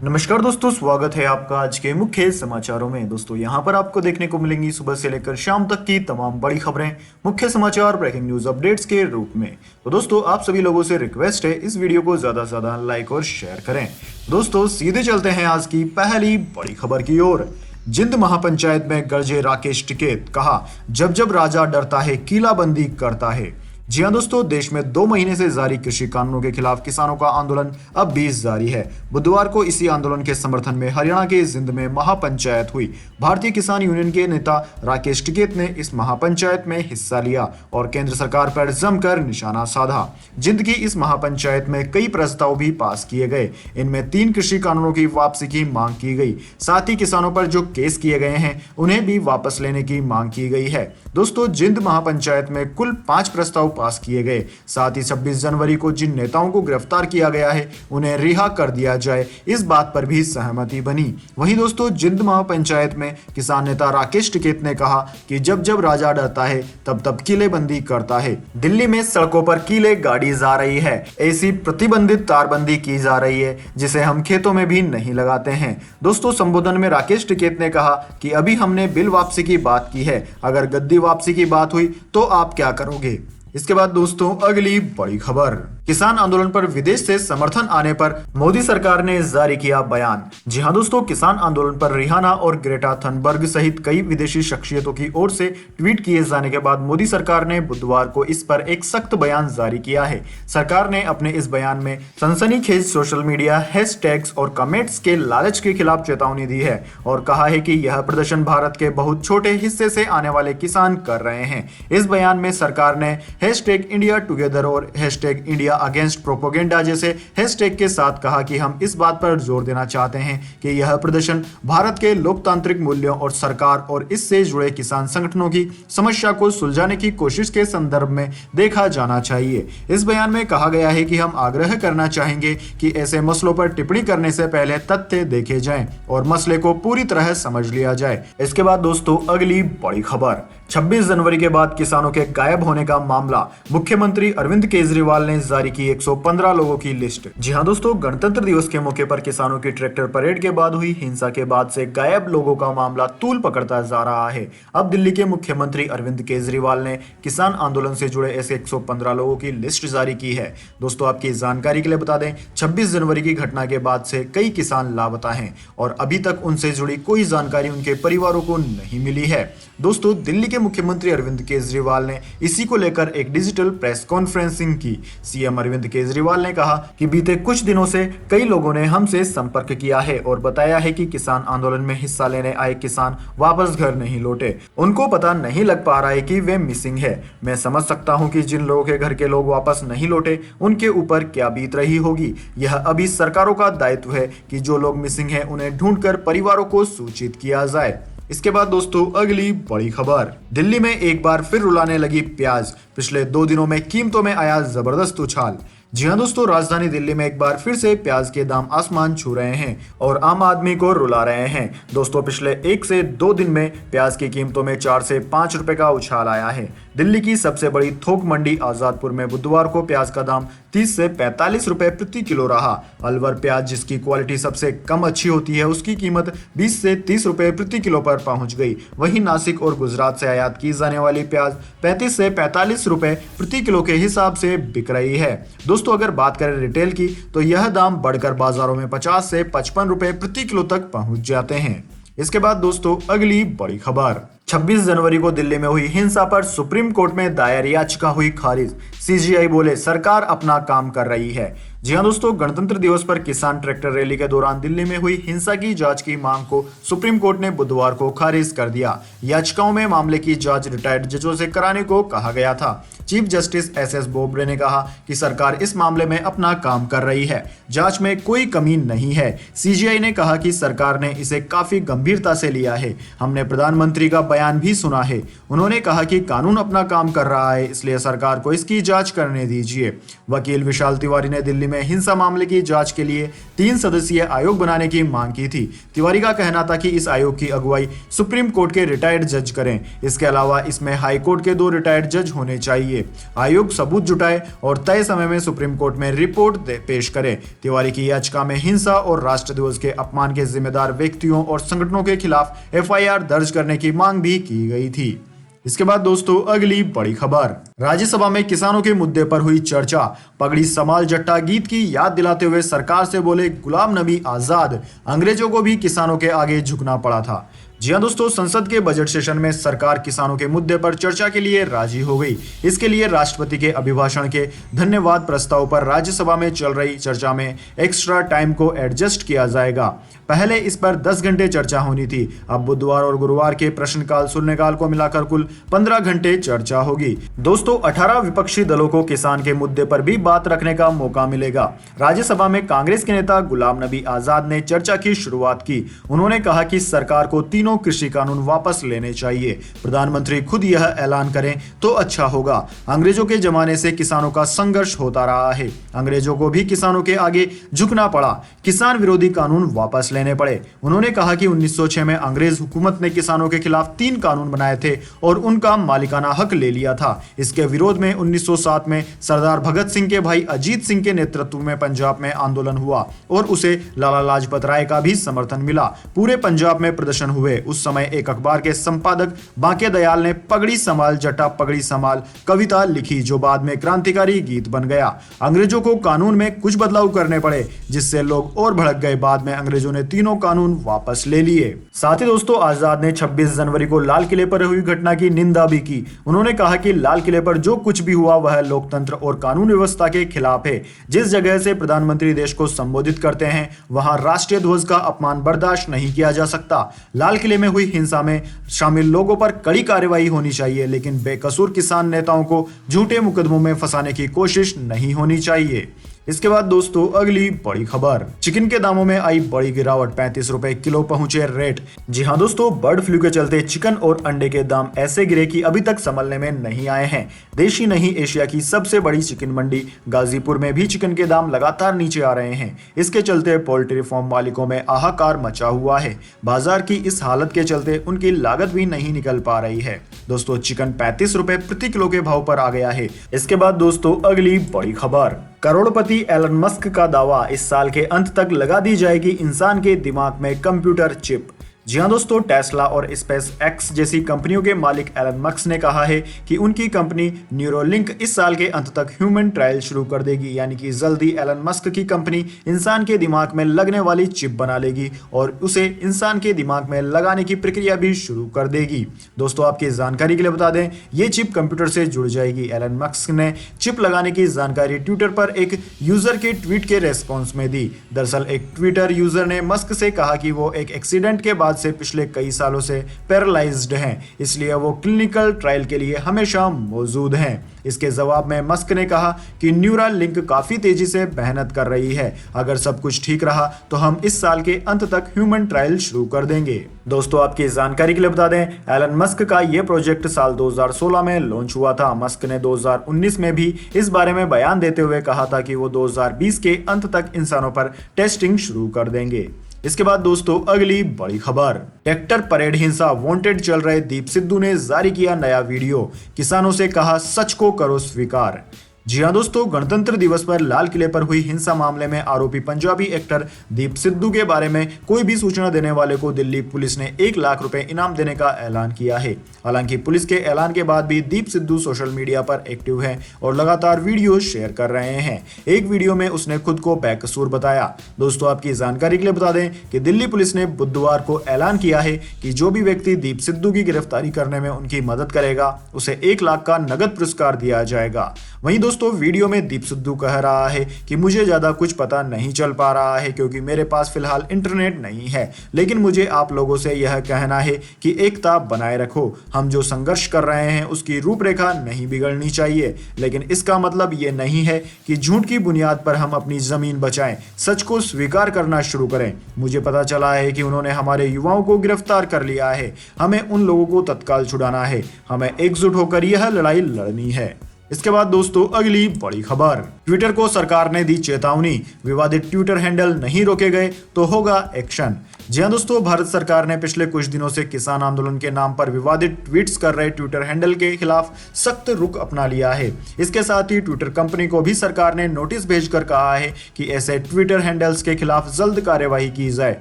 नमस्कार दोस्तों, स्वागत है आपका आज के मुख्य समाचारों में। दोस्तों यहां पर आपको देखने को मिलेंगी सुबह से लेकर शाम तक की तमाम बड़ी खबरें, मुख्य समाचार, ब्रेकिंग न्यूज अपडेट्स के रूप में। तो दोस्तों आप सभी लोगों से रिक्वेस्ट है, इस वीडियो को ज्यादा से ज्यादा लाइक और शेयर करें। दोस्तों सीधे चलते हैं आज की पहली बड़ी खबर की ओर। जिंद महापंचायत में गरजे राकेश टिकैत, कहा जब जब राजा डरता है किलाबंदी करता है। जी हां दोस्तों, देश में 2 महीने से जारी कृषि कानूनों के खिलाफ किसानों का आंदोलन अब भी जारी है। बुधवार को इसी आंदोलन के समर्थन में हरियाणा के जिंद में महापंचायत हुई। भारतीय किसान यूनियन के नेता राकेश टिकैत ने इस महापंचायत में हिस्सा लिया और केंद्र सरकार पर जमकर निशाना साधा। जिंद की इस महापंचायत में कई प्रस्ताव भी पास किए गए। इनमें 3 कृषि कानूनों की वापसी की मांग की गई। साथ ही किसानों पर जो केस किए गए हैं उन्हें भी वापस लेने की मांग की गई है। दोस्तों जिंद महापंचायत में कुल 5 प्रस्ताव पास किए गए। साथ ही 26 जनवरी को जिन नेताओं को गिरफ्तार किया गया है उन्हें रिहा कर दिया जाए, इस बात पर भी सहमति बनी। वहीं दोस्तों जिंद महापंचायत में किसान नेता राकेश टिकैत ने कहा कि जब जब राजा डरता है तब तब किलेबंदी करता है। दिल्ली में सड़कों पर किले गाड़ी जा रही है, ऐसी प्रतिबंधित तारबंदी की जा रही है जिसे हम खेतों में भी नहीं लगाते हैं। दोस्तों संबोधन में राकेश टिकैत ने कहा कि अभी हमने बिल वापसी की बात की है, अगर गद्दी वापसी की बात हुई तो आप क्या करोगे। इसके बाद दोस्तों अगली बड़ी खबर, किसान आंदोलन पर विदेश से समर्थन आने पर मोदी सरकार ने जारी किया बयान। जी हां दोस्तों, किसान आंदोलन पर रिहाना और ग्रेटा थनबर्ग सहित कई विदेशी शख्सियतों की ओर से ट्वीट किए जाने के बाद मोदी सरकार ने बुधवार को इस पर एक सख्त बयान जारी किया है। सरकार ने अपने इस बयान में सनसनीखेज सोशल मीडिया हैशटैग्स और कमेंट्स के लालच के खिलाफ चेतावनी दी है और कहा है कि यह प्रदर्शन भारत के बहुत छोटे हिस्से से आने वाले किसान कर रहे हैं। इस बयान में सरकार ने हैशटैग इंडिया टुगेदर और हैशटैग इंडिया अगेंस्ट प्रोपोगेंडा जैसे हैशटैग के साथ कहा कि हम इस बात पर जोर देना चाहते हैं कि यह प्रदर्शन भारत के लोकतांत्रिक मूल्यों और सरकार और इससे जुड़े किसान संगठनों की समस्या को सुलझाने की कोशिश के संदर्भ में देखा जाना चाहिए। इस बयान में कहा गया है कि हम आग्रह करना चाहेंगे कि ऐसे मसलों पर टिप्पणी करने से पहले तथ्य देखे जाएं और मसले को पूरी तरह समझ लिया जाए। इसके बाद दोस्तों अगली बड़ी खबर, 26 जनवरी के बाद किसानों के गायब होने का मामला, मुख्यमंत्री अरविंद केजरीवाल ने जारी की 115 लोगों की लिस्ट। जी हां दोस्तों, गणतंत्र दिवस के मौके पर किसानों की ट्रैक्टर परेड के बाद हुई हिंसा के बाद से गायब लोगों का मामला तूल पकड़ता जा रहा है। अब दिल्ली के मुख्यमंत्री अरविंद केजरीवाल ने किसान आंदोलन से जुड़े ऐसे 115 लोगों की लिस्ट जारी की है। दोस्तों आपकी जानकारी के लिए बता दें, 26 जनवरी की घटना के बाद से कई किसान लापता हैं और अभी तक उनसे जुड़ी कोई जानकारी उनके परिवारों को नहीं मिली है। दोस्तों दिल्ली के मुख्यमंत्री अरविंद केजरीवाल ने इसी को लेकर एक डिजिटल प्रेस कॉन्फ्रेंसिंग की। सीएम अरविंद केजरीवाल ने कहा कि बीते कुछ दिनों से कई लोगों ने हमसे संपर्क किया है और बताया है कि किसान आंदोलन में हिस्सा लेने आए किसान वापस घर नहीं लौटे। उनको पता नहीं लग पा रहा है कि वे मिसिंग है। मैं समझ सकता हूं कि जिन लोगों के घर के लोग वापस नहीं लौटे उनके ऊपर क्या बीत रही होगी। यह अभी सरकारों का दायित्व है कि जो लोग मिसिंग हैं उन्हें ढूंढकर परिवारों को सूचित किया जाए। इसके बाद दोस्तों अगली बड़ी खबर, दिल्ली में एक बार फिर रुलाने लगी प्याज, पिछले 2 दिनों में कीमतों में आया जबरदस्त उछाल। जी हां दोस्तों, राजधानी दिल्ली में एक बार फिर से प्याज के दाम आसमान छू रहे हैं और आम आदमी को रुला रहे हैं। दोस्तों पिछले 1 से 2 दिन में प्याज की कीमतों में 4 से 5 रुपए का उछाल आया है। दिल्ली की सबसे बड़ी थोक मंडी आजादपुर में बुधवार को प्याज का दाम 30 से 45 रुपए प्रति किलो रहा। अलवर प्याज जिसकी क्वालिटी सबसे कम अच्छी होती है उसकी कीमत 20 से 30 रुपए प्रति किलो पर पहुंच गई। वहीं नासिक और गुजरात से आयात की जाने वाली प्याज 35 से 45 रुपए प्रति किलो के हिसाब से बिक रही है। दोस्तों अगर बात करें रिटेल की तो यह दाम बढ़कर बाजारों में 50 से 55 रुपए प्रति किलो तक पहुंच जाते हैं। इसके बाद दोस्तों अगली बड़ी खबर, 26 जनवरी को दिल्ली में हुई हिंसा पर सुप्रीम कोर्ट में दायर याचिका हुई खारिज। सीजीआई बोले सरकार अपना काम कर रही है। जी हां दोस्तों, गणतंत्र दिवस पर किसान ट्रैक्टर रैली के दौरान दिल्ली में हुई हिंसा की जांच की मांग को सुप्रीम कोर्ट ने बुधवार को खारिज कर दिया। याचिकाओं में मामले की जांच रिटायर्ड जजों से कराने को कहा गया था। चीफ जस्टिस एसएस बोबडे ने कहा कि सरकार इस मामले में अपना काम कर रही है, जांच में कोई कमी नहीं है। सीजीआई ने कहा कि सरकार ने इसे काफी गंभीरता से लिया है। हमने प्रधानमंत्री का बयान भी सुना है। उन्होंने कहा कि कानून अपना काम कर रहा है, इसलिए सरकार को इसकी जांच करने दीजिए। वकील विशाल तिवारी ने दिल्ली में हिंसा मामले की जांच के लिए 3 सदस्यीय आयोग बनाने की मांग की थी। तिवारी का कहना था कि इस आयोग की अगुवाई सुप्रीम कोर्ट के रिटायर्ड जज करें। इसके अलावा इसमें हाई कोर्ट के 2 रिटायर्ड जज होने चाहिए। आयोग सबूत जुटाए और तय समय में सुप्रीम कोर्ट में रिपोर्ट पेश करे। तिवारी की याचिका में हिंसा और राष्ट्रध्वज के अपमान के जिम्मेदार व्यक्तियों और संगठनों के खिलाफ एफआईआर दर्ज करने की मांग भी की गई थी। इसके बाद दोस्तों अगली बड़ी खबर, राज्यसभा में किसानों के मुद्दे पर हुई चर्चा। पगड़ी समाल जट्टा गीत की याद दिलाते हुए सरकार से बोले गुलाम नबी आजाद, अंग्रेजों को भी किसानों के आगे झुकना पड़ा था। जी हाँ दोस्तों, संसद के बजट सेशन में सरकार किसानों के मुद्दे पर चर्चा के लिए राजी हो गई। इसके लिए राष्ट्रपति के अभिभाषण के धन्यवाद प्रस्ताव पर राज्यसभा में चल रही चर्चा में एक्स्ट्रा टाइम को एडजस्ट किया जाएगा। पहले इस पर 10 घंटे चर्चा होनी थी। अब बुधवार और गुरुवार के प्रश्नकाल शून्यकाल को मिलाकर कुल 15 घंटे चर्चा होगी। दोस्तों 18 विपक्षी दलों को किसान के मुद्दे पर भी बात रखने का मौका मिलेगा। राज्यसभा में कांग्रेस के नेता गुलाम नबी आजाद ने चर्चा की शुरुआत की। उन्होंने कहा कि सरकार को तीनों कृषि कानून वापस लेने चाहिए। प्रधानमंत्री खुद यह ऐलान करें तो अच्छा होगा। अंग्रेजों के जमाने से किसानों का संघर्ष होता रहा है। अंग्रेजों को भी किसानों के आगे झुकना पड़ा। किसान विरोधी कानून वापस लेने पड़े। उन्होंने कहा कि 1906 में अंग्रेज हुकूमत ने किसानों के खिलाफ 3 कानून बनाए थे और उनका मालिकाना हक ले लिया था। इसके विरोध में 1907 में सरदार भगत सिंह के भाई अजीत सिंह के नेतृत्व में पंजाब में आंदोलन हुआ और उसे लाला लाजपत राय का भी समर्थन मिला। पूरे पंजाब में प्रदर्शन हुए। उस समय एक अखबार के संपादक बांके दयाल ने पगड़ी समाल जटा पगड़ी समाल कविता लिखी, जो बाद में क्रांतिकारी गीत बन गया। अंग्रेजों को कानून में कुछ बदलाव करने पड़े, जिससे लोग और भड़क गए। बाद में अंग्रेजों ने तीनों कानून वापस ले लिए। साथ ही दोस्तों आजाद ने 26 जनवरी को लाल किले पर हुई घटना की निंदा भी की। उन्होंने कहा कि लाल किले पर जो कुछ भी हुआ वह लोकतंत्र और कानून व्यवस्था के खिलाफ है। जिस जगह से प्रधानमंत्री देश को संबोधित करते हैं वहां राष्ट्रीय ध्वज का अपमान बर्दाश्त नहीं किया जा सकता। लाल किले में हुई हिंसा में शामिल लोगों पर कड़ी कार्रवाई होनी चाहिए, लेकिन बेकसूर किसान नेताओं को झूठे मुकदमों में फंसाने की कोशिश नहीं होनी चाहिए। इसके बाद दोस्तों अगली बड़ी खबर, चिकन के दामों में आई बड़ी गिरावट, 35 रुपए किलो पहुंचे रेट। जी हां दोस्तों, बर्ड फ्लू के चलते चिकन और अंडे के दाम ऐसे गिरे कि अभी तक संभलने में नहीं आए हैं। देश ही नहीं, एशिया की सबसे बड़ी चिकन मंडी गाजीपुर में भी चिकन के दाम लगातार नीचे आ रहे हैं। इसके चलते पोल्ट्री फार्म मालिकों में हाहाकार मचा हुआ है। बाजार की इस हालत के चलते उनकी लागत भी नहीं निकल पा रही है। दोस्तों चिकन 35 रुपए प्रति किलो के भाव पर आ गया है। इसके बाद दोस्तों अगली बड़ी खबर, करोड़पति एलन मस्क का दावा, इस साल के अंत तक लगा दी जाएगी इंसान के दिमाग में कंप्यूटर चिप। जी हाँ दोस्तों, टेस्ला और स्पेस एक्स जैसी कंपनियों के मालिक एलन मस्क ने कहा है कि उनकी कंपनी न्यूरोलिंक इस साल के अंत तक ह्यूमन ट्रायल शुरू कर देगी। यानी कि जल्दी एलन मस्क की कंपनी इंसान के दिमाग में लगने वाली चिप बना लेगी और उसे इंसान के दिमाग में लगाने की प्रक्रिया भी शुरू कर देगी। दोस्तों आपकी जानकारी के लिए बता दें, ये चिप कंप्यूटर से जुड़ जाएगी। एलन मस्क ने चिप लगाने की जानकारी ट्विटर पर एक यूजर के ट्वीट के रेस्पॉन्स में दी। दरअसल एक ट्विटर यूजर ने मस्क से कहा कि वो एक एक्सीडेंट के बाद से पिछले कई सालों से पैरालाइज्ड हैं, इसलिए वो क्लिनिकल ट्रायल के लिए हमेशा मौजूद हैं। इसके जवाब में मस्क ने कहा कि न्यूरल लिंक काफी तेजी से मेहनत कर रही है। अगर सब कुछ ठीक रहा तो हम इस साल के अंत तक ह्यूमन ट्रायल शुरू कर देंगे। दोस्तों आपकी जानकारी के लिए बता दें, एलन मस्क का यह प्रोजेक्ट साल 2016 में लॉन्च हुआ था। मस्क ने 2019 में भी इस बारे में बयान देते हुए कहा था कि वो 2020 के अंत तक इंसानों पर टेस्टिंग शुरू कर देंगे। इसके बाद दोस्तों अगली बड़ी खबर, ट्रैक्टर परेड हिंसा, वांटेड चल रहे दीप सिद्धू ने जारी किया नया वीडियो, किसानों से कहा सच को करो स्वीकार। जी हाँ दोस्तों, गणतंत्र दिवस पर लाल किले पर हुई हिंसा मामले में आरोपी पंजाबी एक्टर दीप सिद्धू के बारे में कोई भी सूचना देने वाले को दिल्ली पुलिस ने 1 लाख रुपए इनाम देने का ऐलान किया है। हालांकि पुलिस के ऐलान के बाद भी दीप सिद्धू सोशल मीडिया पर एक्टिव है और लगातार वीडियो शेयर कर रहे हैं। एक वीडियो में उसने खुद को बेकसूर बताया। दोस्तों आपकी जानकारी के लिए बता दें कि दिल्ली पुलिस ने बुधवार को ऐलान किया है कि जो भी व्यक्ति दीप सिद्धू की गिरफ्तारी करने में उनकी मदद करेगा उसे 1 लाख का नगद पुरस्कार दिया जाएगा। वहीं दोस्तों वीडियो में दीप सिद्धू कह रहा है कि मुझे ज्यादा कुछ पता नहीं चल पा रहा है क्योंकि मेरे पास फिलहाल इंटरनेट नहीं है, लेकिन मुझे आप लोगों से यह कहना है कि एकता बनाए रखो। हम जो संघर्ष कर रहे हैं उसकी रूपरेखा नहीं बिगड़नी चाहिए, लेकिन इसका मतलब ये नहीं है कि झूठ की बुनियाद पर हम अपनी जमीन बचाएं। सच को स्वीकार करना शुरू करें। मुझे पता चला है कि उन्होंने हमारे युवाओं को गिरफ्तार कर लिया है। हमें उन लोगों को तत्काल छुड़ाना है। हमें एकजुट होकर यह लड़ाई लड़नी है। इसके बाद दोस्तों अगली बड़ी खबर, ट्विटर को सरकार ने दी चेतावनी, विवादित ट्विटर हैंडल नहीं रोके गए तो होगा एक्शन। जी हां दोस्तों, भारत सरकार ने पिछले कुछ दिनों से किसान आंदोलन के नाम पर विवादित ट्वीट्स कर रहे ट्विटर हैंडल के खिलाफ सख्त रुख अपना लिया है। इसके साथ ही ट्विटर कंपनी को भी सरकार ने नोटिस भेजकर कहा है कि ऐसे ट्विटर हैंडल्स के खिलाफ जल्द कार्यवाही की जाए,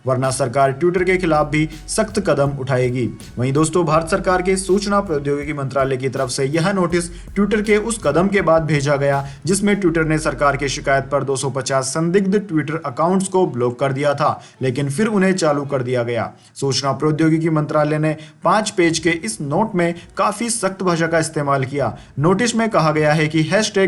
वरना सरकार ट्विटर के खिलाफ भी सख्त कदम उठाएगी। वहीं दोस्तों, भारत सरकार के सूचना प्रौद्योगिकी मंत्रालय की तरफ से यह नोटिस ट्विटर के उस कदम के बाद भेजा गया जिसमें ट्विटर ने सरकार की शिकायत पर 250 संदिग्ध ट्विटर अकाउंट्स को ब्लॉक कर दिया था, लेकिन फिर उन्हें चालू कर दिया गया। सूचना प्रौद्योगिकी मंत्रालय ने 5 पेज के इस नोट में काफी सख्त भाषा का इस्तेमाल किया। नोटिस में कहा गया है कि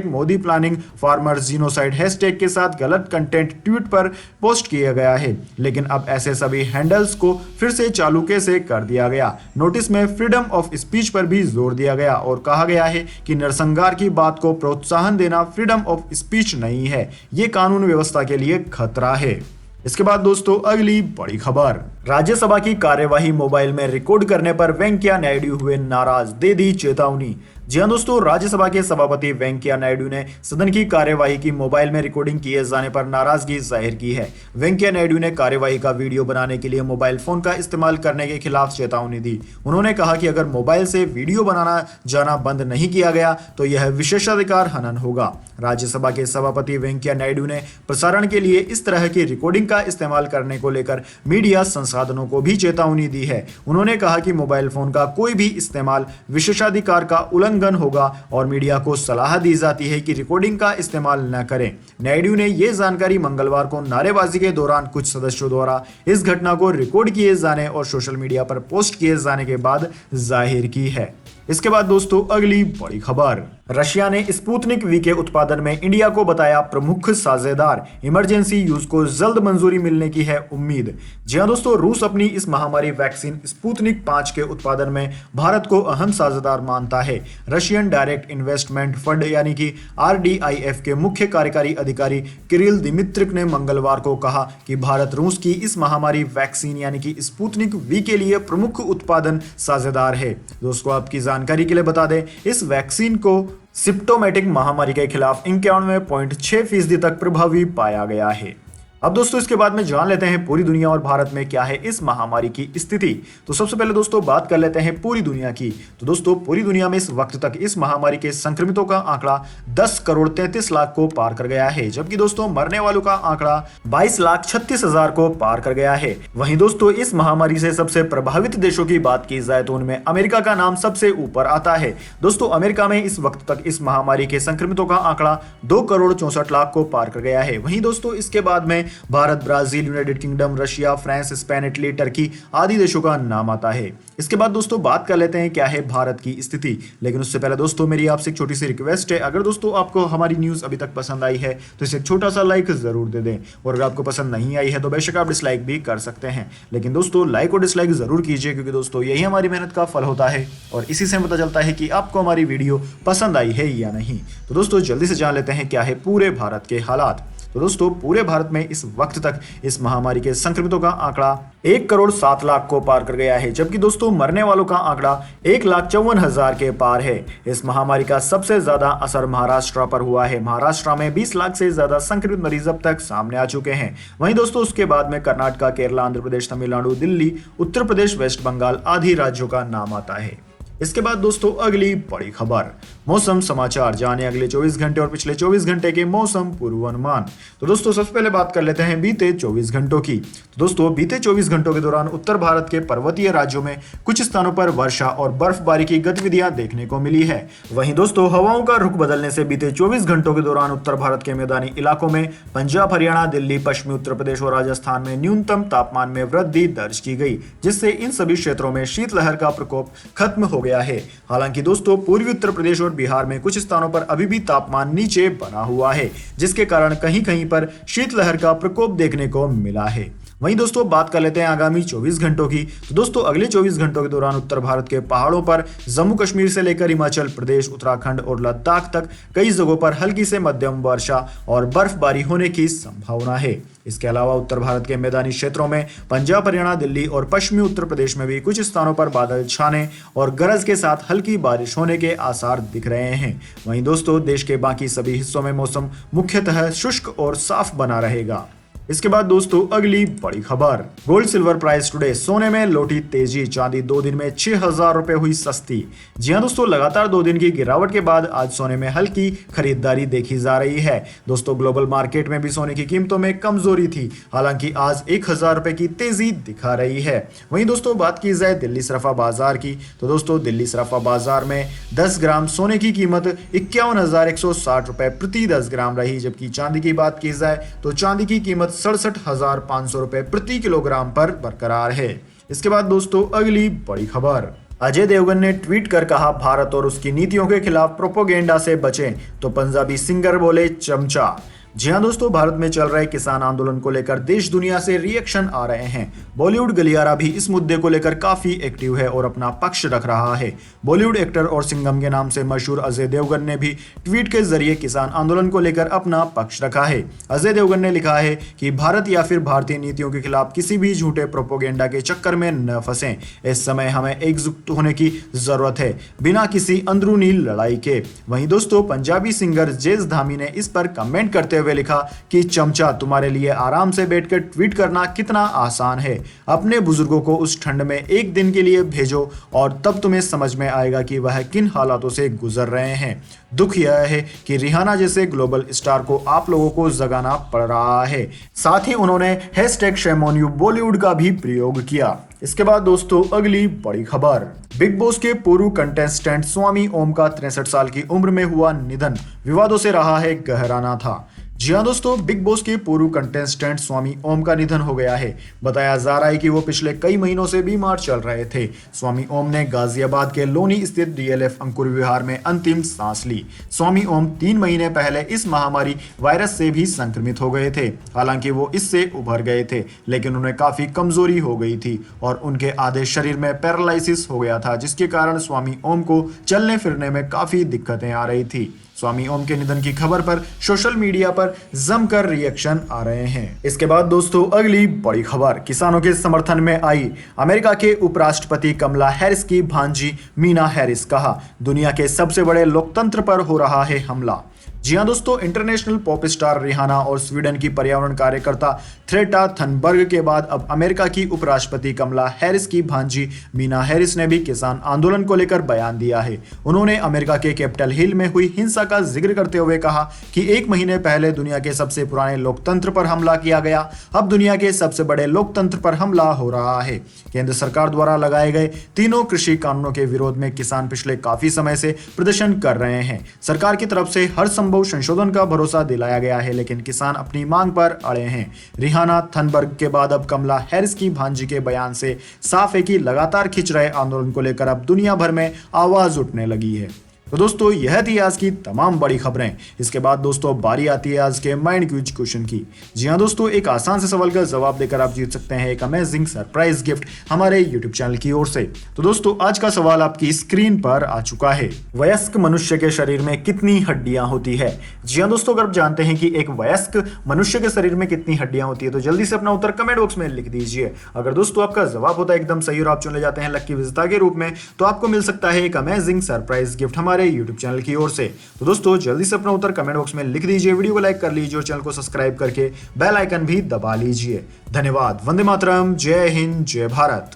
#Modi planning farmer genocide hashtag के साथ गलत कंटेंट ट्वीट पर पोस्ट किया गया है, लेकिन अब ऐसे सभी हैंडल्स को फिर से चालू कैसे कर दिया गया। नोटिस में फ्रीडम ऑफ स्पीच पर भी जोर दिया गया और कहा गया है कि नरसंहार की बात को प्रोत्साहन देना फ्रीडम ऑफ स्पीच नहीं है, ये कानून व्यवस्था के लिए खतरा है। इसके बाद दोस्तों अगली बड़ी खबर, राज्यसभा की कार्यवाही मोबाइल में रिकॉर्ड करने पर वेंकैया नायडू हुए नाराज, दे दी चेतावनी। जी हां दोस्तों, राज्यसभा के सभापति वेंकैया नायडू ने सदन की कार्यवाही की मोबाइल में रिकॉर्डिंग किए जाने पर नाराजगी जाहिर की है। वेंकैया नायडू ने कार्यवाही का वीडियो बनाने के लिए मोबाइल फोन का इस्तेमाल करने के खिलाफ चेतावनी दी। उन्होंने कहा कि अगर मोबाइल से वीडियो बनाना जाना बंद नहीं किया गया तो यह विशेषाधिकार हनन होगा। राज्यसभा के सभापति वेंकैया नायडू ने प्रसारण के लिए इस तरह की रिकॉर्डिंग का इस्तेमाल करने को लेकर मीडिया संसाधनों को भी चेतावनी दी है। उन्होंने कहा कि मोबाइल फोन का कोई भी इस्तेमाल विशेषाधिकार का उल्लंघन होगा और मीडिया को सलाह दी जाती है कि रिकॉर्डिंग का इस्तेमाल न करें। नायडू ने यह जानकारी मंगलवार को नारेबाजी के दौरान कुछ सदस्यों द्वारा इस घटना को रिकॉर्ड किए जाने और सोशल मीडिया पर पोस्ट किए जाने के बाद जाहिर की है। इसके बाद दोस्तों अगली बड़ी खबर, रशिया ने स्पुतनिक वी के उत्पादन में इंडिया को बताया प्रमुख साझेदार, इमरजेंसी यूज को जल्द मंजूरी मिलने की है उम्मीद। जी हां दोस्तों, रूस अपनी इस महामारी वैक्सीन स्पुतनिक 5 के उत्पादन में भारत को अहम साझेदार मानता है। रशियन डायरेक्ट इन्वेस्टमेंट फंड यानी कि RDIF के मुख्य कार्यकारी अधिकारी किरिल दिमित्रिक ने मंगलवार को कहा कि भारत रूस की इस महामारी वैक्सीन यानी कि स्पुतनिक वी के लिए प्रमुख उत्पादन साझेदार है। दोस्तों, आपकी जानकारी के लिए बता दें, इस वैक्सीन को सिम्प्टोमेटिक महामारी के खिलाफ 91.6% तक प्रभावी पाया गया है। अब दोस्तों इसके बाद में जान लेते हैं पूरी दुनिया और भारत में क्या है इस महामारी की स्थिति। तो सबसे पहले दोस्तों बात कर लेते हैं पूरी दुनिया की। तो दोस्तों पूरी दुनिया में इस वक्त तक इस महामारी के संक्रमितों का आंकड़ा 10 करोड़ 33 लाख को पार कर गया है, जबकि दोस्तों मरने वालों का आंकड़ा 22,36,000 को पार कर गया है। वहीं दोस्तों इस महामारी से सबसे प्रभावित देशों की बात की जाए तो उनमें अमेरिका का नाम सबसे ऊपर आता है। दोस्तों अमेरिका में इस वक्त तक इस महामारी के संक्रमितों का आंकड़ा 2 करोड़ 64 लाख को पार कर गया है। वहीं दोस्तों इसके बाद में Bharat, Brazil, United kingdom, Russia, France, Spain, Italy, Turkey आदि देशों का नाम आता है। इसके बाद दोस्तों बात कर लेते हैं क्या है भारत की स्थिति। लेकिन उससे पहले दोस्तों मेरी आपसे एक छोटी सी रिक्वेस्ट है, अगर दोस्तों आपको हमारी न्यूज अभी तक पसंद आई है तो इसे एक छोटा सा लाइक जरूर दे दें, और अगर आपको पसंद नहीं आई है तो बेशक आप डिसलाइक भी कर सकते हैं। लेकिन दोस्तों लाइक और डिसलाइक जरूर कीजिए, क्योंकि दोस्तों यही हमारी मेहनत का फल होता है और इसी से पता चलता है कि आपको हमारी वीडियो पसंद आई है या नहीं। तो दोस्तों जल्दी से जान लेते हैं क्या है पूरे भारत के हालात। तो दोस्तों पूरे भारत में इस वक्त तक इस महामारी के संक्रमितों का आंकड़ा 1 करोड़ 7 लाख को पार कर गया है, जबकि दोस्तों मरने वालों का आंकड़ा 1,54,000 के पार है। इस महामारी का सबसे ज्यादा असर महाराष्ट्र पर हुआ है। महाराष्ट्र में 20 लाख से ज्यादा संक्रमित मरीज अब तक सामने आ चुके हैं। वहीं दोस्तों उसके बाद में कर्नाटक, केरला, आंध्र प्रदेश, तमिलनाडु, दिल्ली, उत्तर प्रदेश, वेस्ट बंगाल आदि राज्यों का नाम आता है। इसके बाद दोस्तों अगली बड़ी खबर, मौसम समाचार, जाने अगले 24 घंटे और पिछले 24 घंटे के मौसम पूर्वानुमान। तो दोस्तों सबसे पहले बात कर लेते हैं बीते 24 घंटों की। तो दोस्तों बीते 24 घंटों के दौरान उत्तर भारत के पर्वतीय राज्यों में कुछ स्थानों पर वर्षा और बर्फबारी की गतिविधियां देखने को मिली है। वहीं दोस्तों हवाओं का रुख बदलने से बीते 24 घंटों के दौरान उत्तर भारत के मैदानी इलाकों में पंजाब, हरियाणा, दिल्ली, पश्चिमी उत्तर प्रदेश और राजस्थान में न्यूनतम तापमान में वृद्धि दर्ज की गई, जिससे इन सभी क्षेत्रों में शीतलहर का प्रकोप खत्म हो गया है। हालांकि दोस्तों पूर्वी उत्तर प्रदेश और बिहार में कुछ स्थानों पर अभी भी तापमान नीचे बना हुआ है, जिसके कारण कहीं कहीं पर शीतलहर का प्रकोप देखने को मिला है। वहीं दोस्तों बात कर लेते हैं आगामी 24 घंटों की। तो दोस्तों अगले 24 घंटों के दौरान उत्तर भारत के पहाड़ों पर जम्मू कश्मीर से लेकर हिमाचल प्रदेश, उत्तराखंड और लद्दाख तक कई जगहों पर हल्की से मध्यम वर्षा और बर्फबारी होने की संभावना है। इसके अलावा उत्तर भारत के मैदानी क्षेत्रों में पंजाब, हरियाणा, दिल्ली और पश्चिमी उत्तर प्रदेश में भी कुछ स्थानों पर बादल छाने और गरज के साथ हल्की बारिश होने के आसार दिख रहे हैं। वहीं दोस्तों देश के बाकी सभी हिस्सों में मौसम मुख्यतः शुष्क और साफ बना रहेगा। इसके बाद दोस्तों अगली बड़ी खबर, गोल्ड सिल्वर प्राइस टुडे। सोने में लौटी तेजी, चांदी 2 दिन में 6,000 रुपए हुई सस्ती। जी हां दोस्तों, लगातार 2 दिन की गिरावट के बाद आज सोने में हल्की खरीदारी देखी जा रही है। दोस्तों ग्लोबल मार्केट में भी सोने की कीमतों में कमजोरी थी, हालांकि आज 1,000 रुपए की तेजी दिखा रही है। वहीं दोस्तों बात की जाए दिल्ली सराफा बाजार की, तो दोस्तों दिल्ली सराफा बाजार में 10 ग्राम सोने की कीमत 51,160 रुपए प्रति 10 ग्राम रही, जबकि चांदी की बात की जाए तो चांदी की कीमत 67,500 रुपए प्रति किलोग्राम पर बरकरार है। इसके बाद दोस्तों अगली बड़ी खबर, अजय देवगन ने ट्वीट कर कहा भारत और उसकी नीतियों के खिलाफ प्रोपोगेंडा से बचें, तो पंजाबी सिंगर बोले चमचा। जी हां दोस्तों, भारत में चल रहे किसान आंदोलन को लेकर देश दुनिया से रिएक्शन आ रहे हैं। बॉलीवुड गलियारा भी इस मुद्दे को लेकर काफी एक्टिव है और अपना पक्ष रख रहा है। बॉलीवुड एक्टर और सिंघम के नाम से मशहूर अजय देवगन ने भी ट्वीट के जरिए किसान आंदोलन को लेकर अपना पक्ष रखा है। अजय देवगन ने लिखा है कि भारत या फिर भारतीय नीतियों के खिलाफ किसी भी झूठे प्रोपोगेंडा के चक्कर में न फंसें। इस समय हमें एकजुट होने की जरूरत है, बिना किसी अंदरूनी लड़ाई के। वहीं दोस्तों पंजाबी सिंगर जेज धामी ने इस पर कमेंट करते हुए लिखा कि चमचा, तुम्हारे लिए आराम से बैठकर ट्वीट करना कितना आसान है। अपने बुजुर्गों को उस ठंड में एक दिन के लिए भेजो और तब तुम्हें समझ में आएगा कि वह किन हालातों से गुजर रहे हैं। दुख यह है कि रिहाना जैसे ग्लोबल स्टार को आप लोगों को जगाना पड़ रहा है। साथ ही उन्होंने #ShameOnYou बॉलीवुड का भी प्रयोग किया। इसके बाद दोस्तों अगली बड़ी खबर, बिग बॉस के पूर्व कंटेस्टेंट स्वामी ओम का 63 साल की उम्र में हुआ निधन विवादों से रहा है गहराना था। जी हां दोस्तों, बिग बॉस के पूर्व कंटेस्टेंट स्वामी ओम का निधन हो गया है। बताया जा रहा है कि वो पिछले कई महीनों से बीमार चल रहे थे। स्वामी ओम ने गाजियाबाद के लोनी स्थित DLF अंकुर विहार में अंतिम सांस ली। स्वामी ओम 3 महीने पहले इस महामारी वायरस से भी संक्रमित हो गए थे। हालांकि वो इससे उभर गए थे, लेकिन उन्हें काफी कमजोरी हो गई थी और उनके आधे शरीर में पैरालिसिस हो गया था, जिसके कारण स्वामी ओम को चलने फिरने में काफी दिक्कतें आ रही थी। स्वामी ओम के निधन की खबर पर सोशल मीडिया पर जमकर रिएक्शन आ रहे हैं। इसके बाद दोस्तों अगली बड़ी खबर, किसानों के समर्थन में आई अमेरिका के उपराष्ट्रपति कमला हैरिस की भांजी मीना हैरिस, कहा दुनिया के सबसे बड़े लोकतंत्र पर हो रहा है हमला। जी हां दोस्तों, इंटरनेशनल पॉप स्टार रिहाना और स्वीडन की पर्यावरण कार्यकर्ता थ्रेटा थनबर्ग के बाद अब अमेरिका की उपराष्ट्रपति कमला हैरिस की भांजी मीना हैरिस ने भी किसान आंदोलन को लेकर बयान दिया है। उन्होंने अमेरिका के कैपिटल हिल में हुई हिंसा का जिक्र करते हुए कहा कि 1 महीने पहले दुनिया के सबसे पुराने लोकतंत्र पर हमला किया गया, अब दुनिया के सबसे बड़े लोकतंत्र पर हमला हो रहा है। केंद्र सरकार द्वारा लगाए गए तीनों कृषि कानूनों के विरोध में किसान पिछले काफी समय से प्रदर्शन कर रहे हैं। सरकार की तरफ से हर संभव संशोधन का भरोसा दिलाया गया है, लेकिन किसान अपनी मांग पर अड़े हैं। रिहाना थनबर्ग के बाद अब कमला हैरिस की भांजी के बयान से साफ है कि लगातार खिंच रहे आंदोलन को लेकर अब दुनिया भर में आवाज उठने लगी है। तो दोस्तों यह थी आज की तमाम बड़ी खबरें। इसके बाद दोस्तों बारी आती है आज के माइंड क्विज क्वेश्चन की। जी हां दोस्तों, एक आसान से सवाल का जवाब देकर आप जीत सकते हैं एक अमेजिंग सरप्राइज गिफ्ट हमारे यूट्यूब चैनल की ओर से। तो दोस्तों आज का सवाल आपकी स्क्रीन पर आ चुका है। वयस्क मनुष्य के शरीर में कितनी हड्डियां होती है? जी हां दोस्तों, अगर आप जानते हैं कि एक वयस्क मनुष्य के शरीर में कितनी हड्डियां होती है तो जल्दी से अपना उत्तर कमेंट बॉक्स में लिख दीजिए। अगर दोस्तों आपका जवाब होता है एकदम सही और आप चुने जाते हैं लकी विजेता के रूप में, तो आपको मिल सकता है एक अमेजिंग सरप्राइज गिफ्ट हमारे यूट्यूब चैनल की ओर से। तो दोस्तों जल्दी से अपना उत्तर कमेंट बॉक्स में लिख दीजिए, वीडियो को लाइक कर लीजिए और चैनल को सब्सक्राइब करके बेल आइकन भी दबा लीजिए। धन्यवाद। वंदे मातरम। जय हिंद, जय भारत।